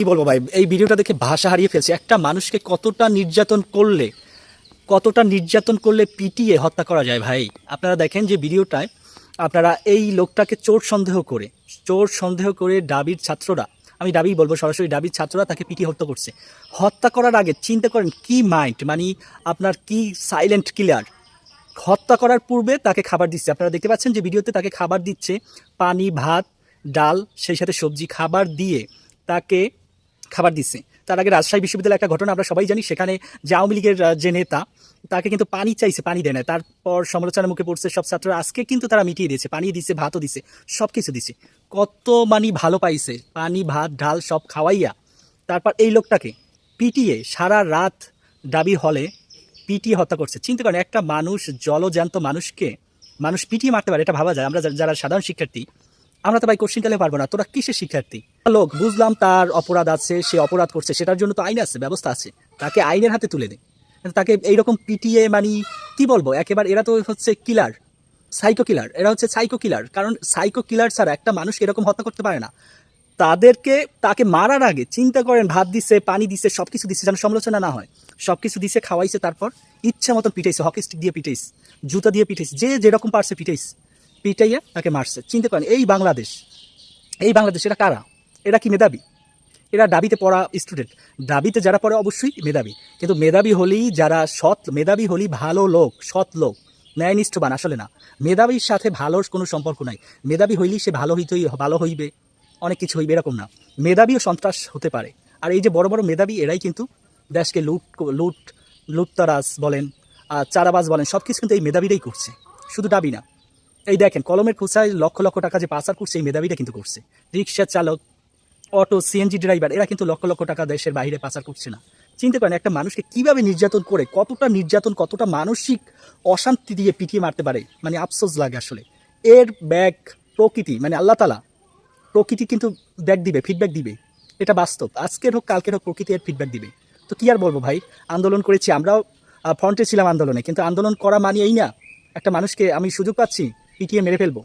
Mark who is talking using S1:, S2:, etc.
S1: কি বলবো ভাই, এই ভিডিওটা দেখে ভাষা হারিয়ে ফেলছে। একটা মানুষকে কতটা নির্যাতন করলে পিটিয়ে হত্যা করা যায় ভাই। আপনারা দেখেন যে ভিডিওটায় আপনারা এই লোকটাকে চোর সন্দেহ করে ডাবির ছাত্ররা, আমি ডাবি বলবো সরাসরি, ডাবির ছাত্ররা তাকে পিটিয়ে হত্যা করছে। হত্যা করার আগে চিন্তা করেন কি মাইন্ড, মানে আপনার কি সাইলেন্ট কিলার। হত্যা করার পূর্বে তাকে খাবার দিচ্ছে, আপনারা দেখতে পাচ্ছেন যে ভিডিওতে তাকে খাবার দিচ্ছে, পানি, ভাত, ডাল, সেই সাথে সবজি খাবার দিয়ে তাকে খাবার দিচ্ছে। তার আগে রাজশাহী বিশ্ববিদ্যালয়ের একটা ঘটনা আমরা সবাই জানি, সেখানে যে আওয়ামী লীগের যে নেতা তাকে কিন্তু পানি চাইছে, পানি দেয় না, তারপর সমালোচনার মুখে পড়ছে সব ছাত্ররা। আজকে কিন্তু তারা মিটিয়ে দিয়েছে, পানি দিচ্ছে, ভাতও দিচ্ছে, সব কিছু দিচ্ছে। কত মানে ভালো পাইছে, পানি, ভাত, ডাল সব খাওয়াইয়া তারপর এই লোকটাকে পিটিয়ে সারা রাত ডাবি হলে পিটিয়ে হত্যা করছে। চিন্তা করেন, একটা মানুষ, জলজ্যান্ত মানুষকে মানুষ পিটিয়ে মারতে পারে, এটা ভাবা যায়? আমরা যারা সাধারণ শিক্ষার্থী, আমরা তো ভাই কোশ্চিনকালে পারবো না, তোরা কিসের শিক্ষার্থী? লোক বুঝলাম তার অপরাধ আছে, সে অপরাধ করছে, সেটার জন্য তো আইন আছে, ব্যবস্থা আছে, তাকে আইনের হাতে তুলে দে। কিন্তু তাকে এইরকম পিটিয়ে, মানে কি বলবো, একেবারে এরা তো হচ্ছে কিলার, সাইকো কিলার, এরা হচ্ছে সাইকো কিলার। কারণ সাইকো কিলার ছাড়া একটা মানুষ এরকম হত্যা করতে পারে না। তাকে মারার আগে চিন্তা করেন, ভাত দিচ্ছে, পানি দিচ্ছে, সব কিছু দিচ্ছে, যেন সমালোচনা না হয়, সব কিছু দিচ্ছে, খাওয়াইছে, তারপর ইচ্ছা মতন পিটাইছে, হকি স্টিক দিয়ে পিটাইছে, জুতা দিয়ে পিটাইছে, যে যেরকম পারছে পিটাইছে, পিটাইয়া তাকে মারছে। চিন্তা করেন, এই বাংলাদেশ এরা কারা? এরা কি মেধাবী? এরা ডাবিতে পড়া স্টুডেন্ট। ডাবিতে যারা পড়ে অবশ্যই মেধাবী, কিন্তু মেধাবী হলেই যারা মেধাবী হলেই ভালো লোক, সৎ লোক, ন্যায়নিষ্ঠবান। আসলে না, মেধাবীর সাথে ভালোর কোনো সম্পর্ক নাই। মেধাবী হইলেই সে ভালো হইবে, অনেক কিছু হইবে, এরকম না। মেধাবীও সন্ত্রাস হতে পারে। আর এই যে বড় বড় মেধাবী, এরাই কিন্তু দেশকে লুটতারাজ বলেন, চারাবাজ বলেন, সব কিছু কিন্তু এই মেধাবীরাই করছে, শুধু ডাবি না। এই দেখেন, কলমের খোঁচায় লক্ষ লক্ষ টাকা যে পাচার করছে, এই মেধাবীরা কিন্তু করছে। রিক্সা চালক, অটো, সিএনজি ড্রাইভার, এরা কিন্তু লক্ষ লক্ষ টাকা দেশের বাইরে পাচার করছে না। চিন্তা করেন, একটা মানুষকে কিভাবে নির্যাতন করে, কতটা মানসিক অশান্তি দিয়ে পিটিয়ে মারতে পারে। মানে আফসোস লাগে আসলে। এর ব্যাক প্রকৃতি, মানে আল্লাহ তাআলা, প্রকৃতি কিন্তু ফিডব্যাক দিবে, এটা বাস্তব। আজকের হোক কালকের হোক, প্রকৃতি এর ফিডব্যাক দিবে। তো কি আর বলবো ভাই, আন্দোলন করেছি আমরাও, ফ্রন্টে ছিলাম আন্দোলনে, কিন্তু আন্দোলন করা মানে এই না একটা মানুষকে আমি সুযোগ পাচ্ছি পিটিয়ে মেরে ফেলবো।